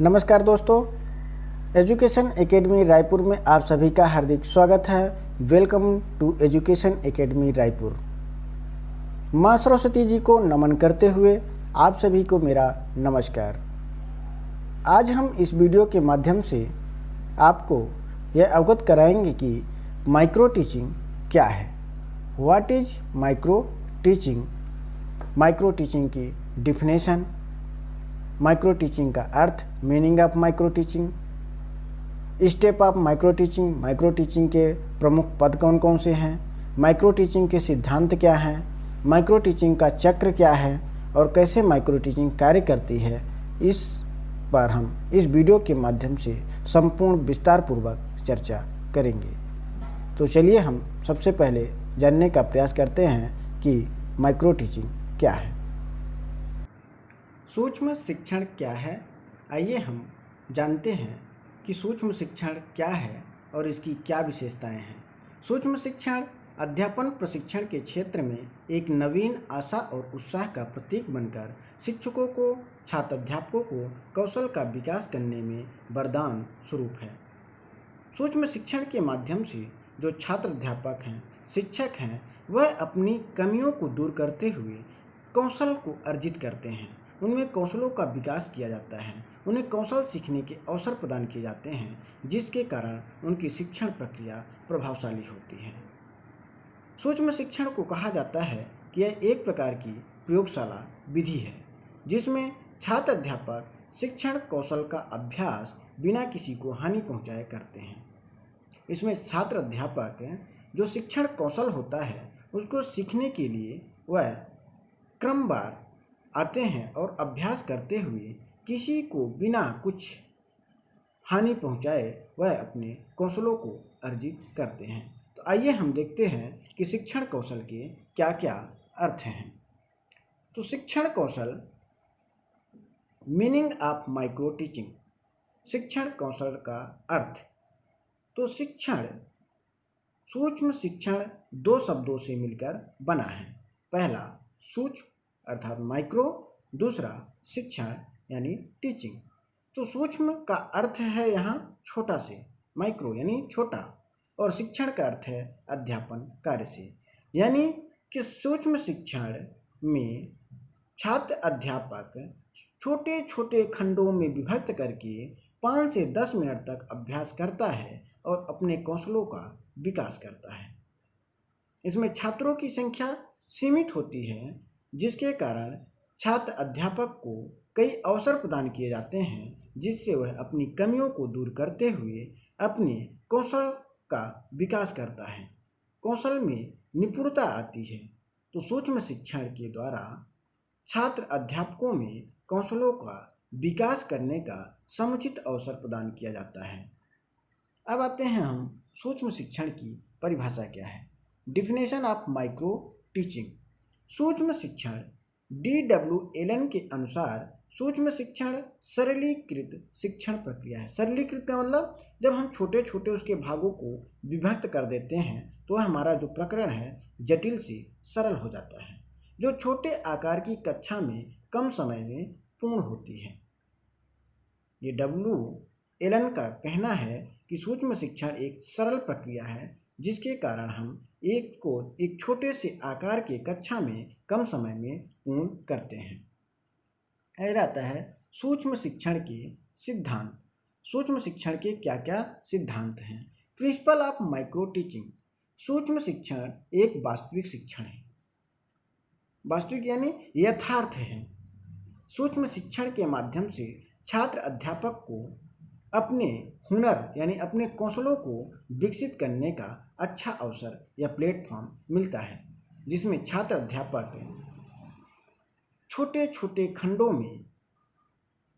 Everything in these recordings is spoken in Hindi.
नमस्कार दोस्तों, एजुकेशन एकेडमी रायपुर में आप सभी का हार्दिक स्वागत है। Welcome to education academy Raipur. माँ सरस्वती जी को नमन करते हुए आप सभी को मेरा नमस्कार। आज हम इस वीडियो के माध्यम से आपको यह अवगत कराएंगे कि माइक्रो टीचिंग क्या है। What is micro teaching, micro teaching की डिफिनेशन, माइक्रो टीचिंग का अर्थ, meaning of micro teaching, step of micro teaching के प्रमुख पद कौन कौन से हैं, माइक्रो टीचिंग के सिद्धांत क्या हैं, माइक्रो टीचिंग का चक्र क्या है और कैसे माइक्रो टीचिंग कार्य करती है, इस पर हम इस वीडियो के माध्यम से संपूर्ण विस्तार पूर्वक चर्चा करेंगे। तो चलिए हम सबसे पहले जानने का प्रयास करते हैं कि माइक्रो टीचिंग क्या है। सूक्ष्म शिक्षण क्या है? आइए हम जानते हैं कि सूक्ष्म शिक्षण क्या है और इसकी क्या विशेषताएं हैं। सूक्ष्म शिक्षण अध्यापन प्रशिक्षण के क्षेत्र में एक नवीन आशा और उत्साह का प्रतीक बनकर शिक्षकों को, छात्र अध्यापकों को कौशल का विकास करने में वरदान स्वरूप है। सूक्ष्म शिक्षण के माध्यम से जो छात्र अध्यापक हैं, शिक्षक हैं, वह अपनी कमियों को दूर करते हुए कौशल को अर्जित करते हैं। उनमें कौशलों का विकास किया जाता है, उन्हें कौशल सीखने के अवसर प्रदान किए जाते हैं, जिसके कारण उनकी शिक्षण प्रक्रिया प्रभावशाली होती है। सूक्ष्म शिक्षण को कहा जाता है कि यह एक प्रकार की प्रयोगशाला विधि है, जिसमें छात्र अध्यापक शिक्षण कौशल का अभ्यास बिना किसी को हानि पहुंचाए करते हैं। इसमें छात्र अध्यापक जो शिक्षण कौशल होता है उसको सीखने के लिए वह क्रमवार आते हैं और अभ्यास करते हुए किसी को बिना कुछ हानि पहुंचाए वह अपने कौशलों को अर्जित करते हैं। तो आइए हम देखते हैं कि शिक्षण कौशल के क्या क्या अर्थ हैं। तो शिक्षण कौशल, मीनिंग ऑफ माइक्रो टीचिंग, शिक्षण कौशल का अर्थ। तो शिक्षण, सूक्ष्म शिक्षण दो शब्दों से मिलकर बना है। पहला सूक्ष्म अर्थात माइक्रो, दूसरा शिक्षण यानी टीचिंग। तो सूक्ष्म का अर्थ है यहाँ छोटा से, माइक्रो यानी छोटा, और शिक्षण का अर्थ है अध्यापन कार्य से। यानी कि सूक्ष्म शिक्षण में छात्र अध्यापक छोटे छोटे खंडों में विभक्त करके 5 से 10 मिनट तक अभ्यास करता है और अपने कौशलों का विकास करता है। इसमें छात्रों की संख्या सीमित होती है, जिसके कारण छात्र अध्यापक को कई अवसर प्रदान किए जाते हैं, जिससे वह अपनी कमियों को दूर करते हुए अपने कौशल का विकास करता है, कौशल में निपुणता आती है। तो सूक्ष्म शिक्षण के द्वारा छात्र अध्यापकों में कौशलों का विकास करने का समुचित अवसर प्रदान किया जाता है। अब आते हैं हम सूक्ष्म शिक्षण की परिभाषा क्या है। Definition of micro teaching. सूक्ष्म शिक्षण DW के अनुसार सूक्ष्म शिक्षण सरलीकृत शिक्षण प्रक्रिया है। सरलीकृत का मतलब जब हम छोटे छोटे उसके भागों को विभक्त कर देते हैं तो हमारा जो प्रकरण है जटिल से सरल हो जाता है, जो छोटे आकार की कक्षा में कम समय में पूर्ण होती है। ये WL का कहना है कि सूक्ष्म शिक्षण एक सरल प्रक्रिया है, जिसके कारण हम एक छोटे से आकार के कक्षा में कम समय में पूर्ण करते हैं। यह रहता है सूक्ष्म शिक्षण के सिद्धांत। सूक्ष्म शिक्षण के क्या क्या सिद्धांत हैं। Principle of micro teaching. सूक्ष्म शिक्षण एक वास्तविक शिक्षण है। वास्तविक यानी यथार्थ है। सूक्ष्म शिक्षण के माध्यम से छात्र अध्यापक को अपने हुनर यानी अपने कौशलों को विकसित करने का अच्छा अवसर या प्लेटफॉर्म मिलता है, जिसमें छात्र अध्यापक छोटे छोटे खंडों में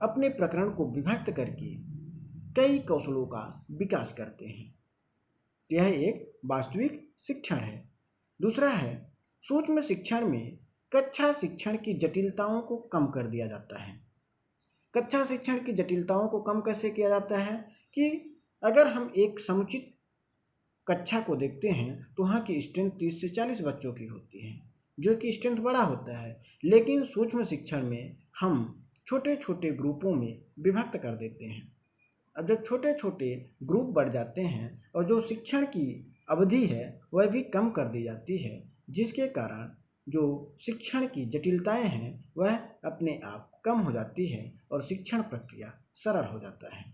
अपने प्रकरण को विभक्त करके कई कौशलों का विकास करते हैं। यह एक वास्तविक शिक्षण है। दूसरा है सूक्ष्म शिक्षण में कक्षा शिक्षण की जटिलताओं को कम कर दिया जाता है। कक्षा शिक्षण की जटिलताओं को कम कैसे किया जाता है कि अगर हम एक समुचित कक्षा को देखते हैं तो वहाँ की स्ट्रेंथ 30 से 40 बच्चों की होती है, जो कि स्ट्रेंथ बड़ा होता है। लेकिन सूक्ष्म शिक्षण में हम छोटे छोटे ग्रुपों में विभक्त कर देते हैं। अब जब छोटे छोटे ग्रुप बढ़ जाते हैं और जो शिक्षण की अवधि है वह भी कम कर दी जाती है, जिसके कारण जो शिक्षण की जटिलताएं हैं वह अपने आप कम हो जाती है और शिक्षण प्रक्रिया सरल हो जाता है।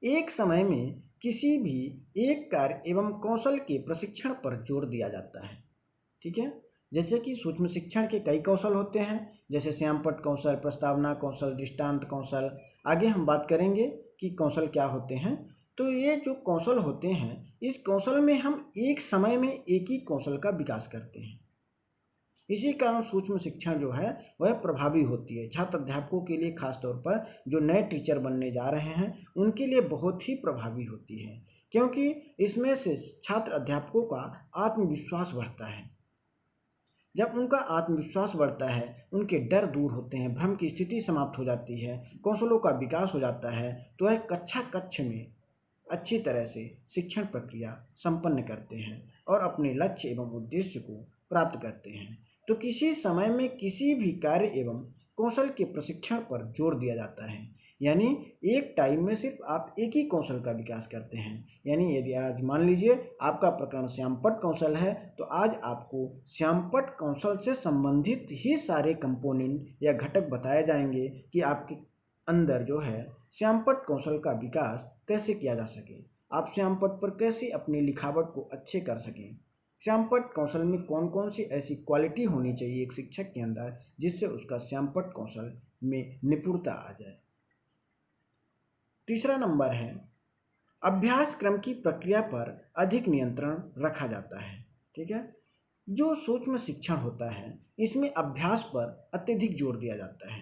एक समय में किसी भी एक कार्य एवं कौशल के प्रशिक्षण पर जोर दिया जाता है। ठीक है, जैसे कि सूक्ष्म शिक्षण के कई कौशल होते हैं, जैसे श्यामपट्ट कौशल, प्रस्तावना कौशल, दृष्टांत कौशल। आगे हम बात करेंगे कि कौशल क्या होते हैं। तो ये जो कौशल होते हैं, इस कौशल में हम एक समय में एक ही कौशल का विकास करते हैं। इसी कारण सूक्ष्म शिक्षण जो है वह प्रभावी होती है। छात्र अध्यापकों के लिए खासतौर पर जो नए टीचर बनने जा रहे हैं उनके लिए बहुत ही प्रभावी होती है, क्योंकि इसमें से छात्र अध्यापकों का आत्मविश्वास बढ़ता है। जब उनका आत्मविश्वास बढ़ता है, उनके डर दूर होते हैं, भ्रम की स्थिति समाप्त हो जाती है, कौशलों का विकास हो जाता है, तो वह कक्ष में अच्छी तरह से शिक्षण प्रक्रिया संपन्न करते हैं और अपने लक्ष्य एवं उद्देश्य को प्राप्त करते हैं। तो किसी समय में किसी भी कार्य एवं कौशल के प्रशिक्षण पर जोर दिया जाता है, यानी एक टाइम में सिर्फ आप एक ही कौशल का विकास करते हैं। यानी यदि आज मान लीजिए आपका प्रकरण श्यामपट्ट कौशल है, तो आज आपको श्यामपट्ट कौशल से संबंधित ही सारे कंपोनेंट या घटक बताए जाएंगे कि आपके अंदर जो है श्यामपट्ट कौशल का विकास कैसे किया जा सके, आप श्यामपट्ट पर कैसे अपनी लिखावट को अच्छे कर सकें। श्यामपट्ट कौशल में कौन कौन सी ऐसी क्वालिटी होनी चाहिए एक शिक्षक के अंदर जिससे उसका श्यामपट्ट कौशल में निपुणता आ जाए। तीसरा नंबर है अभ्यास क्रम की प्रक्रिया पर अधिक नियंत्रण रखा जाता है। ठीक है, जो सूक्ष्म शिक्षण होता है इसमें अभ्यास पर अत्यधिक जोर दिया जाता है।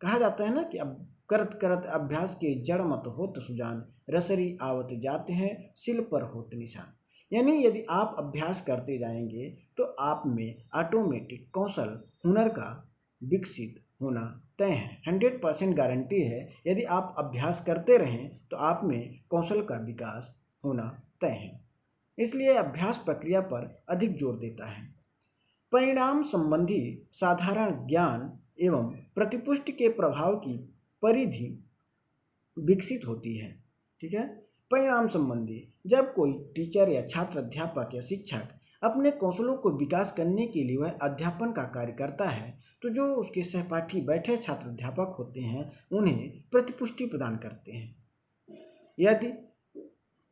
कहा जाता है ना कि अब करत करत अभ्यास के जड़ मत होत सुजान, रसरी आवत जाते हैं सिल पर होत निशान। यानी यदि आप अभ्यास करते जाएंगे तो आप में ऑटोमेटिक कौशल हुनर का विकसित होना तय है। 100% गारंटी है, यदि आप अभ्यास करते रहें तो आप में कौशल का विकास होना तय है। इसलिए अभ्यास प्रक्रिया पर अधिक जोर देता है। परिणाम संबंधी साधारण ज्ञान एवं प्रतिपुष्टि के प्रभाव की परिधि विकसित होती है। ठीक है, परिणाम संबंधी, जब कोई टीचर या छात्र अध्यापक या शिक्षक अपने कौशलों को विकास करने के लिए वह अध्यापन का कार्य करता है, तो जो उसके सहपाठी बैठे छात्र अध्यापक होते हैं उन्हें प्रतिपुष्टि प्रदान करते हैं। यदि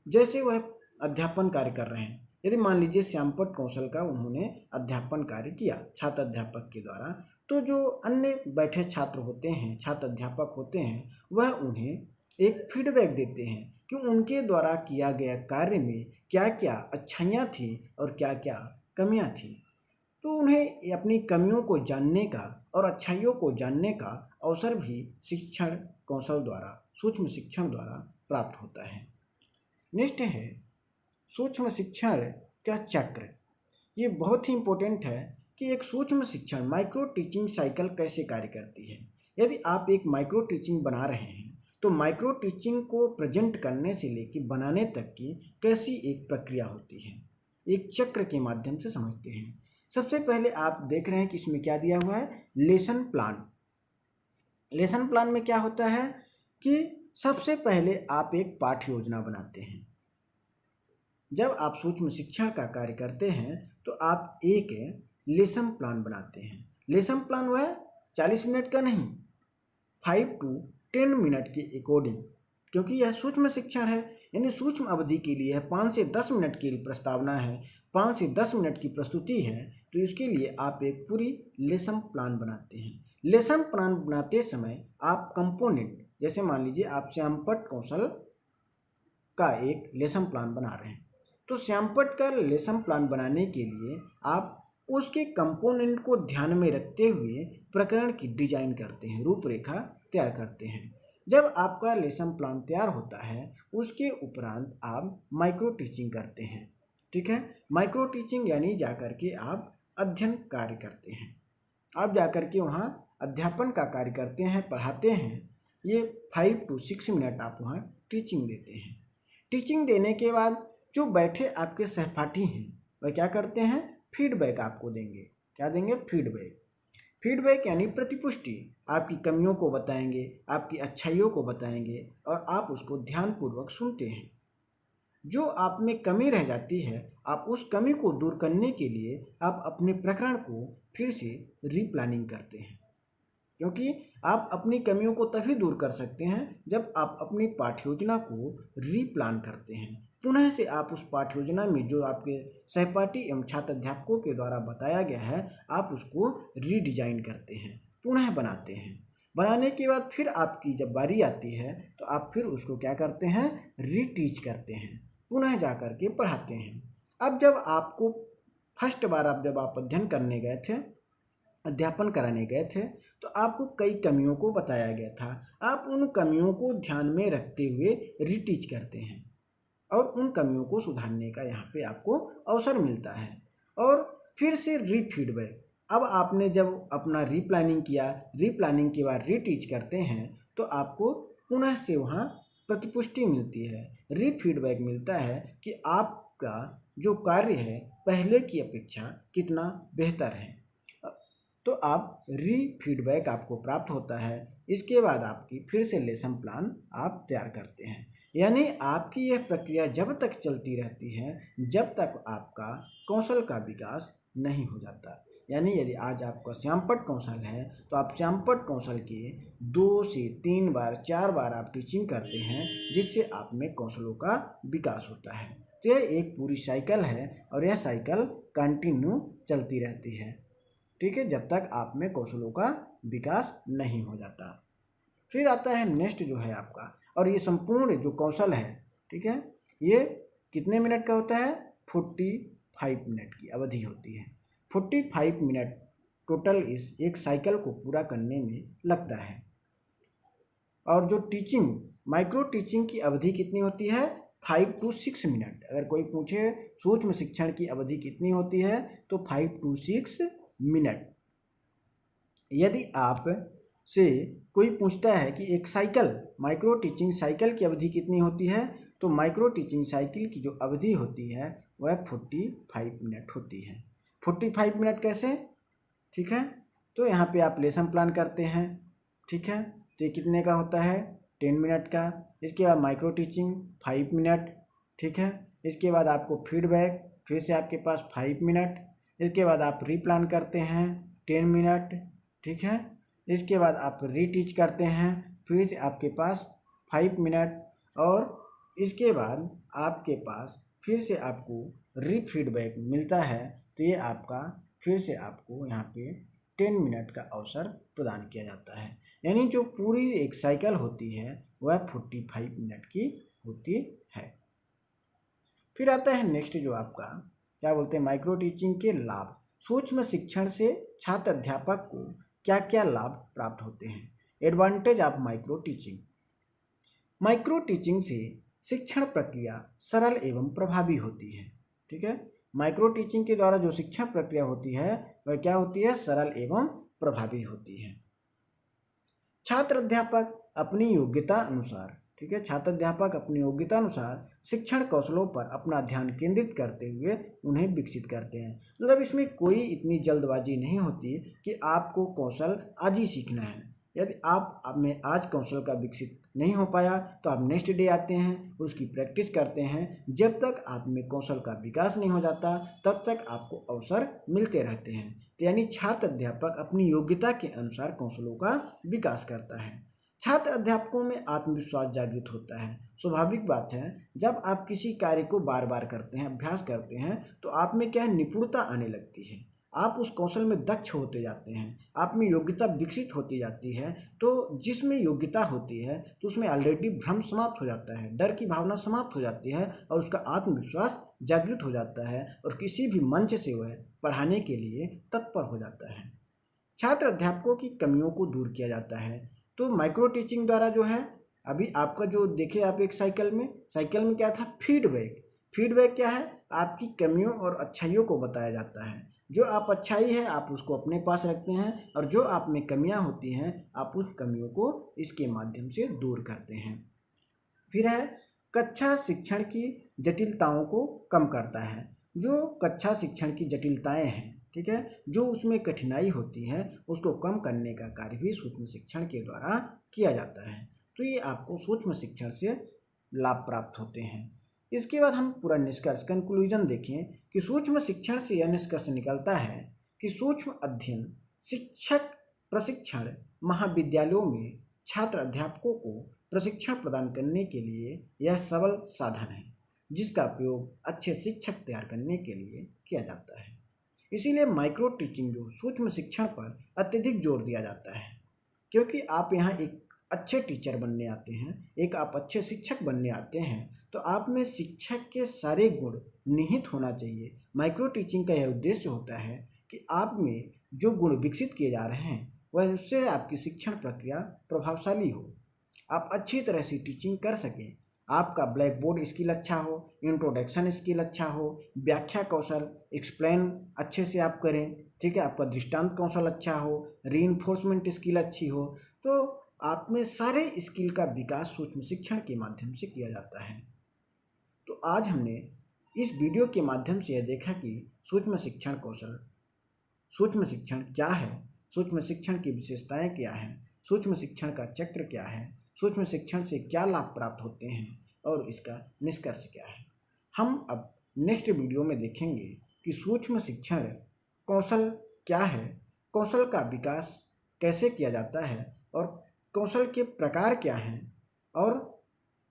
जैसे वह अध्यापन कार्य कर रहे हैं, यदि मान लीजिए श्यामपट्ट कौशल का उन्होंने अध्यापन कार्य किया छात्र अध्यापक के द्वारा, तो जो अन्य बैठे छात्र होते हैं, छात्र अध्यापक होते हैं, वह उन्हें एक फीडबैक देते हैं कि उनके द्वारा किया गया कार्य में क्या क्या अच्छाइयाँ थी और क्या क्या कमियाँ थी। तो उन्हें अपनी कमियों को जानने का और अच्छाइयों को जानने का अवसर भी शिक्षण कौशल द्वारा, सूक्ष्म शिक्षण द्वारा प्राप्त होता है। नेक्स्ट है सूक्ष्म शिक्षण का चक्र। ये बहुत ही इम्पोर्टेंट है कि एक सूक्ष्म शिक्षण माइक्रो टीचिंग साइकिल कैसे कार्य करती है। यदि आप एक माइक्रो टीचिंग बना रहे हैं तो माइक्रो टीचिंग को प्रेजेंट करने से लेकर बनाने तक की कैसी एक प्रक्रिया होती है, एक चक्र के माध्यम से समझते हैं। सबसे पहले आप देख रहे हैं कि इसमें क्या दिया हुआ है, लेसन प्लान। लेसन प्लान में क्या होता है कि सबसे पहले आप एक पाठ्य योजना बनाते हैं। जब आप सूक्ष्म शिक्षण का कार्य करते हैं तो आप एक लेसन प्लान बनाते हैं। लेसन प्लान वह 40 मिनट का नहीं, 5 to 10 मिनट के अकॉर्डिंग, क्योंकि यह सूक्ष्म शिक्षण है, यानी सूक्ष्म अवधि के लिए 5 से 10 मिनट की प्रस्तावना है, 5 से 10 मिनट की प्रस्तुति है, तो इसके लिए आप एक पूरी लेसन प्लान बनाते हैं। लेसन प्लान बनाते समय आप कंपोनेंट, जैसे मान लीजिए आप श्यामपट्ट कौशल का एक लेसन प्लान बना रहे हैं, तो श्यामपट्ट का लेसन प्लान बनाने के लिए आप उसके कंपोनेंट को ध्यान में रखते हुए प्रकरण की डिजाइन करते हैं, रूपरेखा तैयार करते हैं। जब आपका लेसन प्लान तैयार होता है उसके उपरांत आप माइक्रो टीचिंग करते हैं। ठीक है, माइक्रो टीचिंग यानी जाकर के आप अध्ययन कार्य करते हैं, आप जाकर के वहाँ अध्यापन का कार्य करते हैं, पढ़ाते हैं। ये 5 to 6 मिनट आप वहाँ टीचिंग देते हैं। टीचिंग देने के बाद जो बैठे आपके सहपाठी हैं वह क्या करते हैं, फीडबैक आपको देंगे। क्या देंगे, फीडबैक। फीडबैक यानी प्रतिपुष्टि, आपकी कमियों को बताएंगे, आपकी अच्छाइयों को बताएंगे और आप उसको ध्यानपूर्वक सुनते हैं। जो आप में कमी रह जाती है, आप उस कमी को दूर करने के लिए आप अपने प्रकरण को फिर से रीप्लानिंग करते हैं, क्योंकि आप अपनी कमियों को तभी दूर कर सकते हैं जब आप अपनी पाठ्य योजना को रीप्लान करते हैं। पुनः से आप उस पाठ्य योजना में जो आपके सहपाठी एवं छात्र अध्यापकों के द्वारा बताया गया है, आप उसको रीडिजाइन करते हैं, पुनः बनाते हैं। बनाने के बाद फिर आपकी जब बारी आती है तो आप फिर उसको क्या करते हैं, रीटीच करते हैं, पुनः जा कर के पढ़ाते हैं। अब जब आपको फर्स्ट बार जब आप अध्ययन करने गए थे, अध्यापन कराने गए थे, तो आपको कई कमियों को बताया गया था। आप उन कमियों को ध्यान में रखते हुए रीटीच करते हैं और उन कमियों को सुधारने का यहाँ पे आपको अवसर मिलता है। और फिर से रीफीडबैक, अब आपने जब अपना रीप्लानिंग किया, रीप्लानिंग के बाद रीटीच करते हैं, तो आपको पुनः से वहाँ प्रतिपुष्टि मिलती है, रीफीडबैक मिलता है कि आपका जो कार्य है पहले की अपेक्षा कितना बेहतर है। तो आप फीडबैक आपको प्राप्त होता है। इसके बाद आपकी फिर से लेसन प्लान आप तैयार करते हैं। यानी आपकी यह प्रक्रिया जब तक चलती रहती है जब तक आपका कौशल का विकास नहीं हो जाता। यानी यदि आज आपका श्यामपट्ट कौशल है तो आप श्यामपट्ट कौशल के 2 से 3 बार 4 बार आप टीचिंग करते हैं, जिससे आप में कौशलों का विकास होता है। तो यह एक पूरी साइकिल है और यह साइकिल कंटिन्यू चलती रहती है, ठीक है, जब तक आप में कौशलों का विकास नहीं हो जाता। फिर आता है नेक्स्ट जो है आपका, और ये संपूर्ण जो कौशल है, ठीक है, ये कितने मिनट का होता है, 45 मिनट की अवधि होती है। 45 मिनट टोटल इस एक साइकिल को पूरा करने में लगता है। और जो टीचिंग, माइक्रो टीचिंग की अवधि कितनी होती है, 5 to 6 मिनट। अगर कोई पूछे सूक्ष्म शिक्षण की अवधि कितनी होती है तो 5 to 6 मिनट। यदि आप से कोई पूछता है कि एक साइकिल, माइक्रो टीचिंग साइकिल की अवधि कितनी होती है, तो माइक्रो टीचिंग साइकिल की जो अवधि होती है वह 45 मिनट होती है। 45 मिनट कैसे, ठीक है, तो यहाँ पे आप लेसन प्लान करते हैं, ठीक है, तो ये कितने का होता है, 10 मिनट का। इसके बाद माइक्रो टीचिंग 5 मिनट, ठीक है। इसके बाद आपको फीडबैक, फिर से आपके पास 5 मिनट। इसके बाद आप रीप्लान करते हैं 10 मिनट, ठीक है। इसके बाद आप रीटीच करते हैं, फिर से आपके पास 5 मिनट। और इसके बाद आपके पास फिर से आपको रीफीडबैक मिलता है, तो ये आपका फिर से आपको यहाँ पे 10 मिनट का अवसर प्रदान किया जाता है। यानी जो पूरी एक साइकिल होती है वह 45 मिनट की होती है। फिर आता है नेक्स्ट जो आपका क्या बोलते हैं, माइक्रो टीचिंग के लाभ। सूक्ष्म शिक्षण से छात्र अध्यापक को क्या क्या लाभ प्राप्त होते हैं। Advantage of micro teaching. Micro teaching से शिक्षण प्रक्रिया सरल एवं प्रभावी होती है, ठीक है। माइक्रो टीचिंग के द्वारा जो शिक्षण प्रक्रिया होती है वह क्या होती है, सरल एवं प्रभावी होती है। छात्र अध्यापक अपनी योग्यता अनुसार, ठीक है, छात्र अध्यापक अपनी योग्यता अनुसार शिक्षण कौशलों पर अपना ध्यान केंद्रित करते हुए उन्हें विकसित करते हैं। मतलब इसमें कोई इतनी जल्दबाजी नहीं होती कि आपको कौशल आज ही सीखना है। यदि आप में आज कौशल का विकसित नहीं हो पाया तो आप नेक्स्ट डे आते हैं, उसकी प्रैक्टिस करते हैं। जब तक आप में कौशल का विकास नहीं हो जाता तब तक आपको अवसर मिलते रहते हैं। तो यानी छात्र अध्यापक अपनी योग्यता के अनुसार कौशलों का विकास करता है। छात्र अध्यापकों में आत्मविश्वास जागृत होता है। स्वाभाविक बात है, जब आप किसी कार्य को बार बार करते हैं, अभ्यास करते हैं, तो आप में क्या है, निपुणता आने लगती है। आप उस कौशल में दक्ष होते जाते हैं, आप में योग्यता विकसित होती जाती है। तो जिसमें योग्यता होती है तो उसमें ऑलरेडी भ्रम समाप्त हो जाता है, डर की भावना समाप्त हो जाती है और उसका आत्मविश्वास जागृत हो जाता है और किसी भी मंच से वह पढ़ाने के लिए तत्पर हो जाता है। छात्र अध्यापकों की कमियों को दूर किया जाता है। तो माइक्रो टीचिंग द्वारा जो है, अभी आपका जो देखे आप एक साइकिल में क्या था, फीडबैक। फीडबैक क्या है, आपकी कमियों और अच्छाइयों को बताया जाता है। जो आप अच्छाई है आप उसको अपने पास रखते हैं और जो आप में कमियां होती हैं आप उस कमियों को इसके माध्यम से दूर करते हैं। फिर है कक्षा शिक्षण की जटिलताओं को कम करता है। जो कक्षा शिक्षण की जटिलताएं हैं, ठीक है। जो उसमें कठिनाई होती है उसको कम करने का कार्य भी सूक्ष्म शिक्षण के द्वारा किया जाता है। तो ये आपको सूक्ष्म शिक्षण से लाभ प्राप्त होते हैं। इसके बाद हम पूरा निष्कर्ष कंक्लूजन देखें कि सूक्ष्म शिक्षण से यह निष्कर्ष निकलता है कि सूक्ष्म अध्ययन शिक्षक प्रशिक्षण महाविद्यालयों में छात्र अध्यापकों को प्रशिक्षण प्रदान करने के लिए यह सबल साधन है जिसका उपयोग अच्छे शिक्षक तैयार करने के लिए किया जाता है। इसीलिए माइक्रो टीचिंग जो सूक्ष्म शिक्षण पर अत्यधिक जोर दिया जाता है, क्योंकि आप यहाँ एक अच्छे टीचर बनने आते हैं, एक आप अच्छे शिक्षक बनने आते हैं, तो आप में शिक्षक के सारे गुण निहित होना चाहिए। माइक्रो टीचिंग का यह उद्देश्य होता है कि आप में जो गुण विकसित किए जा रहे हैं वह उससे आपकी शिक्षण प्रक्रिया प्रभावशाली हो, आप अच्छी तरह से टीचिंग कर सकें, आपका ब्लैक बोर्ड स्किल अच्छा हो, इंट्रोडक्शन स्किल अच्छा हो, व्याख्या कौशल एक्सप्लेन अच्छे से आप करें, ठीक है, आपका दृष्टांत कौशल अच्छा हो, रीइंफोर्समेंट स्किल अच्छी हो, तो आप में सारे स्किल का विकास सूक्ष्म शिक्षण के माध्यम से किया जाता है। तो आज हमने इस वीडियो के माध्यम से यह देखा कि सूक्ष्म शिक्षण कौशल, सूक्ष्म शिक्षण क्या है, सूक्ष्म शिक्षण की विशेषताएं क्या हैं, सूक्ष्म शिक्षण का चक्र क्या है, सूक्ष्म शिक्षण से क्या लाभ प्राप्त होते हैं और इसका निष्कर्ष क्या है। हम अब नेक्स्ट वीडियो में देखेंगे कि सूक्ष्म शिक्षण कौशल क्या है, कौशल का विकास कैसे किया जाता है और कौशल के प्रकार क्या हैं और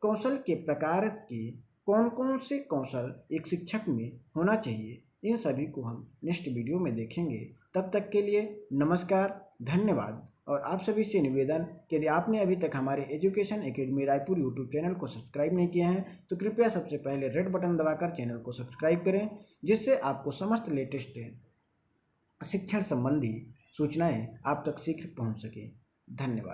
कौशल के प्रकार के कौन कौन से कौशल एक शिक्षक में होना चाहिए, इन सभी को हम नेक्स्ट वीडियो में देखेंगे। तब तक के लिए नमस्कार, धन्यवाद। और आप सभी से निवेदन कि यदि आपने अभी तक हमारे education academy Raipur YouTube channel को सब्सक्राइब नहीं किया है तो कृपया सबसे पहले रेड बटन दबाकर चैनल को सब्सक्राइब करें, जिससे आपको समस्त लेटेस्ट शिक्षण संबंधी सूचनाएं आप तक शीघ्र पहुंच सके। धन्यवाद।